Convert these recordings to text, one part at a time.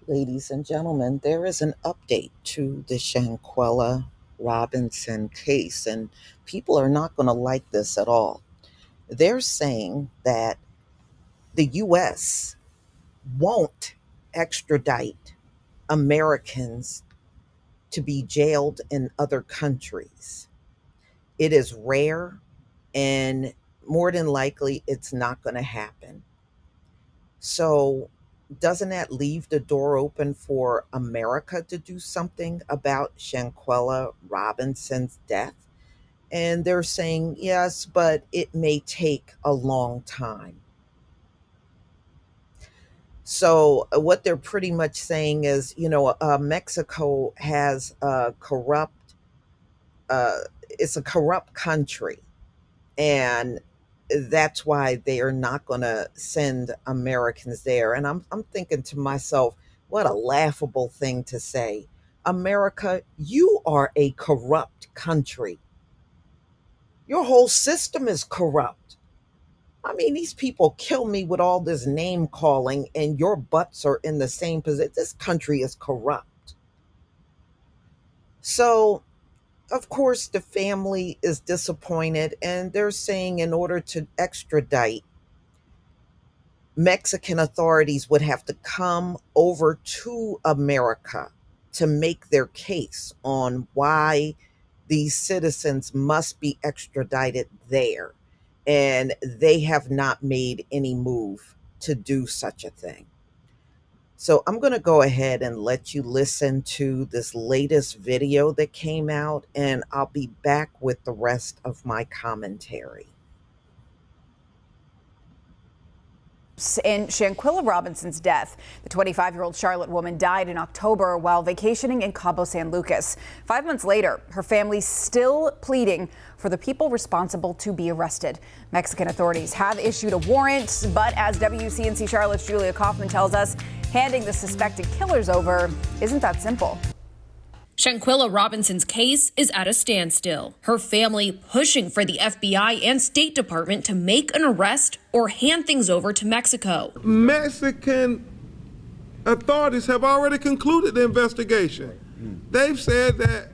Ladies and gentlemen, there is an update to the Shanquella Robinson case, and people are not going to like this at all. They're saying that the U.S. won't extradite Americans to be jailed in other countries. It is rare, and more than likely, it's not going to happen. So, doesn't that leave the door open for America to do something about Shanquella Robinson's death? And they're saying, yes, but it may take a long time. So, what they're pretty much saying is, Mexico has a it's a corrupt country. And that's why they are not going to send Americans there. And I'm thinking to myself, what a laughable thing to say. America, you are a corrupt country. Your whole system is corrupt. I mean, these people kill me with all this name calling, and your butts are in the same position. This country is corrupt. So, of course, the family is disappointed, and they're saying in order to extradite, Mexican authorities would have to come over to America to make their case on why these citizens must be extradited there. And they have not made any move to do such a thing. So I'm going to go ahead and let you listen to this latest video that came out, and I'll be back with the rest of my commentary. In Shanquella Robinson's death, the 25-year-old Charlotte woman died in October while vacationing in Cabo San Lucas. 5 months later, her family's still pleading for the people responsible to be arrested. Mexican authorities have issued a warrant, but as WCNC Charlotte's Julia Kaufman tells us, handing the suspected killers over isn't that simple. Shanquella Robinson's case is at a standstill. Her family pushing for the FBI and State Department to make an arrest or hand things over to Mexico. Mexican authorities have already concluded the investigation. They've said that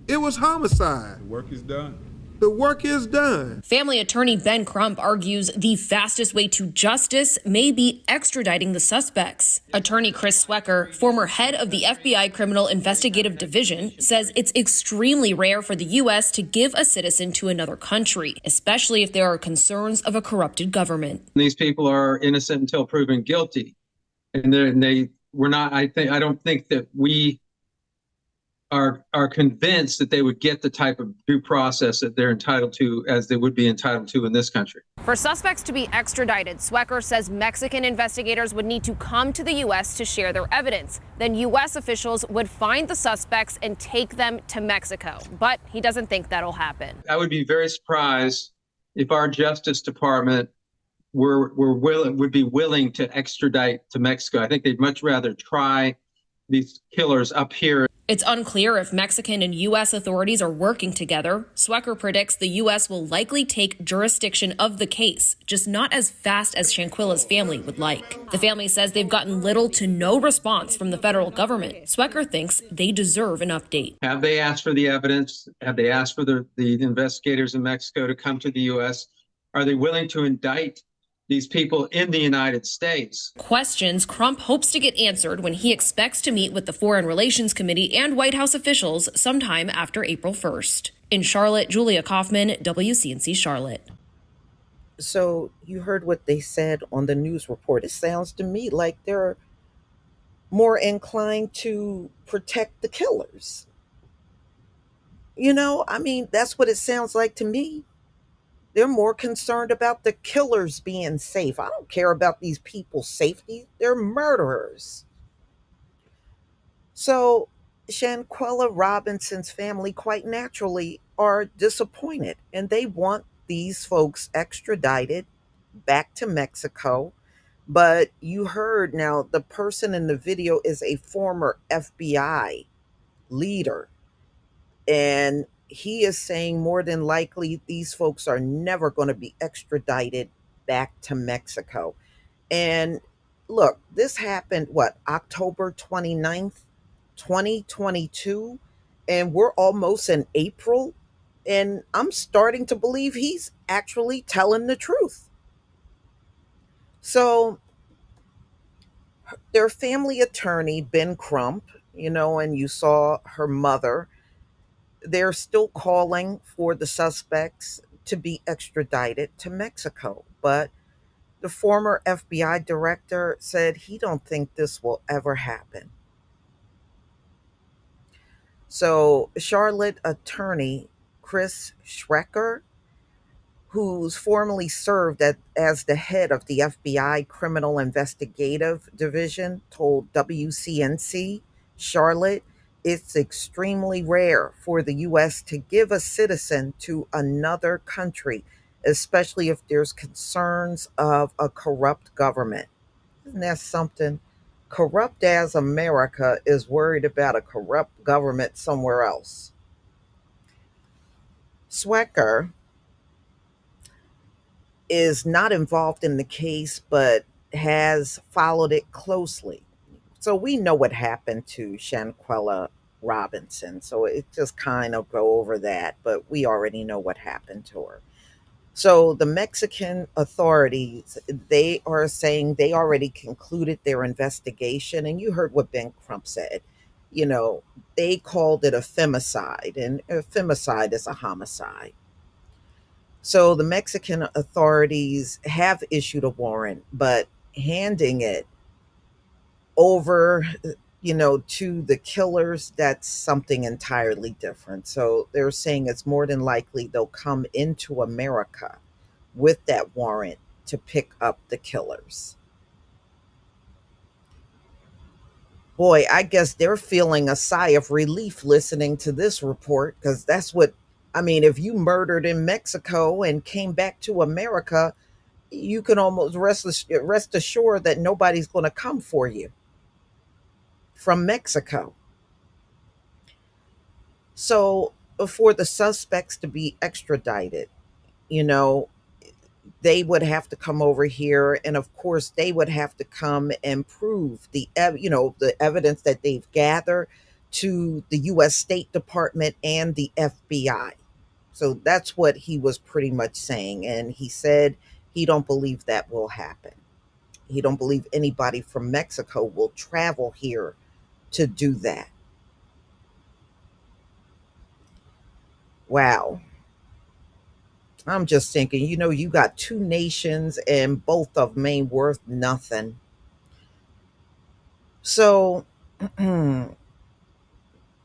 it was homicide. The work is done. The work is done. Family attorney Ben Crump argues the fastest way to justice may be extraditing the suspects. Attorney Chris Swecker, former head of the FBI Criminal Investigative Division, says it's extremely rare for the U.S. to give a citizen to another country, especially if there are concerns of a corrupted government. These people are innocent until proven guilty, and we're not. I don't think that we are convinced that they would get the type of due process that they're entitled to as they would be entitled to in this country. For suspects to be extradited, Swecker says Mexican investigators would need to come to the U.S. to share their evidence. Then U.S. officials would find the suspects and take them to Mexico. But he doesn't think that'll happen. I would be very surprised if our Justice Department would be willing to extradite to Mexico. I think they'd much rather try these killers up here. It's unclear if Mexican and U.S. authorities are working together. Swecker predicts the U.S. will likely take jurisdiction of the case, just not as fast as Shanquella's family would like. The family says they've gotten little to no response from the federal government. Swecker thinks they deserve an update. Have they asked for the evidence? Have they asked for the investigators in Mexico to come to the U.S.? Are they willing to indict these people in the United States? Questions Crump hopes to get answered when he expects to meet with the Foreign Relations Committee and White House officials sometime after April 1st. In Charlotte, Julia Kaufman, WCNC Charlotte. So you heard what they said on the news report. It sounds to me like they're more inclined to protect the killers. That's what it sounds like to me. They're more concerned about the killers being safe. I don't care about these people's safety. They're murderers. So Shanquella Robinson's family, quite naturally, are disappointed, and they want these folks extradited back to Mexico. But you heard now, the person in the video is a former FBI leader, and he is saying more than likely these folks are never going to be extradited back to Mexico. And look, this happened, what, October 29th, 2022, and we're almost in April, and I'm starting to believe he's actually telling the truth. So, their family attorney, Ben Crump, and you saw her mother, they're still calling for the suspects to be extradited to Mexico. But the former FBI director said he don't think this will ever happen. So Charlotte attorney Chris Schrecker, who's formerly served as the head of the FBI Criminal Investigative Division, told WCNC Charlotte it's extremely rare for the U.S. to give a citizen to another country, especially if there's concerns of a corrupt government. Isn't that something? Corrupt as America is worried about a corrupt government somewhere else. Swecker is not involved in the case, but has followed it closely. So we know what happened to Shanquella Robinson. So it just kind of go over that, but we already know what happened to her. So the Mexican authorities, they are saying they already concluded their investigation. And you heard what Ben Crump said. They called it a femicide, and a femicide is a homicide. So the Mexican authorities have issued a warrant, but handing it over, to the killers, that's something entirely different. So they're saying it's more than likely they'll come into America with that warrant to pick up the killers. Boy, I guess they're feeling a sigh of relief listening to this report, because that's what, I mean, if you murdered in Mexico and came back to America, you can almost rest assured that nobody's going to come for you from Mexico. So, for the suspects to be extradited, you know, they would have to come over here, and of course they would have to come and prove the evidence that they've gathered to the US State Department and the FBI. So that's what he was pretty much saying, and he said he don't believe that will happen. He don't believe anybody from Mexico will travel here to do that. Wow. I'm just thinking, you got two nations and both of them ain't worth nothing. So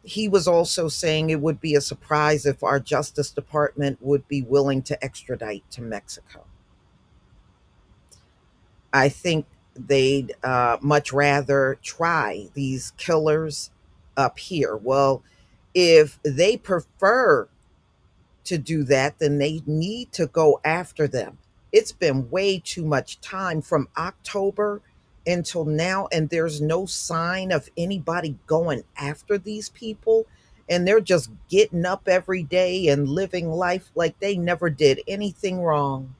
he was also saying it would be a surprise if our Justice Department would be willing to extradite to Mexico. I think they'd much rather try these killers up here. Well, if they prefer to do that, then they need to go after them. It's been way too much time from October until now, and there's no sign of anybody going after these people. And they're just getting up every day and living life like they never did anything wrong.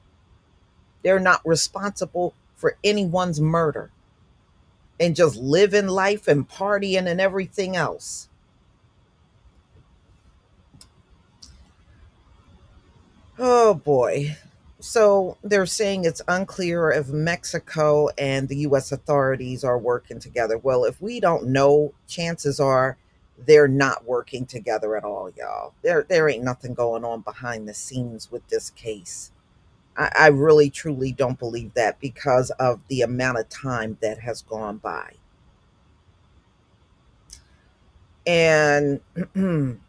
They're not responsible for anyone's murder and just living life and partying and everything else. Oh boy. So they're saying it's unclear if Mexico and the US authorities are working together. Well, if we don't know, chances are they're not working together at all, y'all. There ain't nothing going on behind the scenes with this case. I really truly don't believe that because of the amount of time that has gone by. And and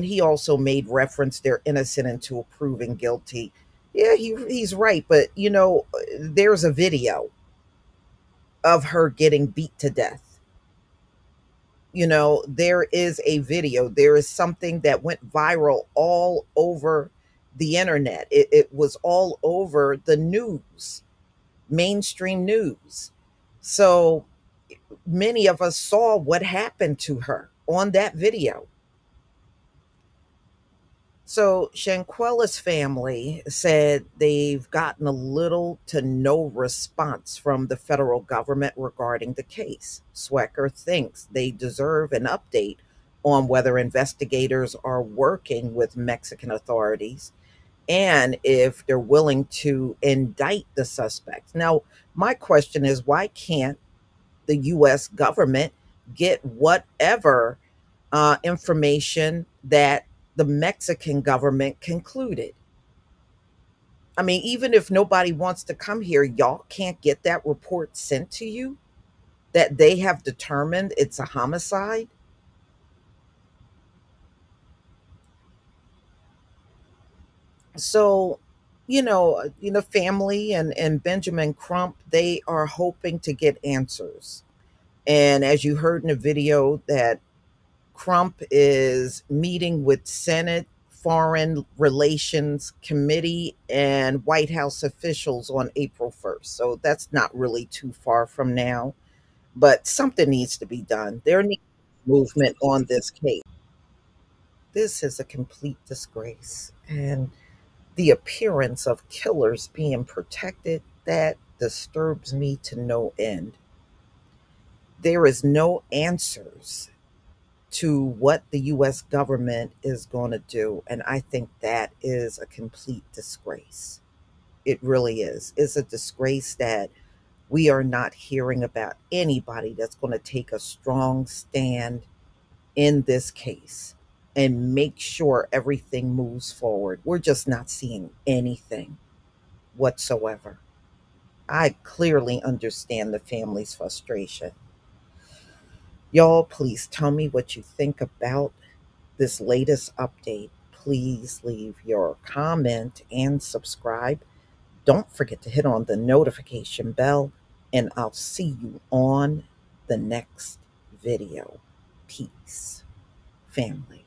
he also made reference they're innocent until proven guilty. Yeah, he's right, but there's a video of her getting beat to death. There is a video. There is something that went viral all over the internet. It was all over the news, mainstream news. So many of us saw what happened to her on that video. So Shanquella's family said they've gotten a little to no response from the federal government regarding the case. Swecker thinks they deserve an update on whether investigators are working with Mexican authorities and if they're willing to indict the suspects. Now, my question is, why can't the US government get whatever information that the Mexican government concluded? I mean, even if nobody wants to come here, y'all can't get that report sent to you that they have determined it's a homicide. So, family and Benjamin Crump, they are hoping to get answers. And as you heard in the video, that Crump is meeting with Senate Foreign Relations Committee and White House officials on April 1st. So that's not really too far from now, but something needs to be done. There needs movement on this case. This is a complete disgrace. And the appearance of killers being protected, that disturbs me to no end. There is no answers to what the US government is going to do. And I think that is a complete disgrace. It really is. It's a disgrace that we are not hearing about anybody that's going to take a strong stand in this case and make sure everything moves forward. We're just not seeing anything whatsoever. I clearly understand the family's frustration. Y'all, please tell me what you think about this latest update. Please leave your comment and subscribe. Don't forget to hit on the notification bell, and I'll see you on the next video. Peace, family.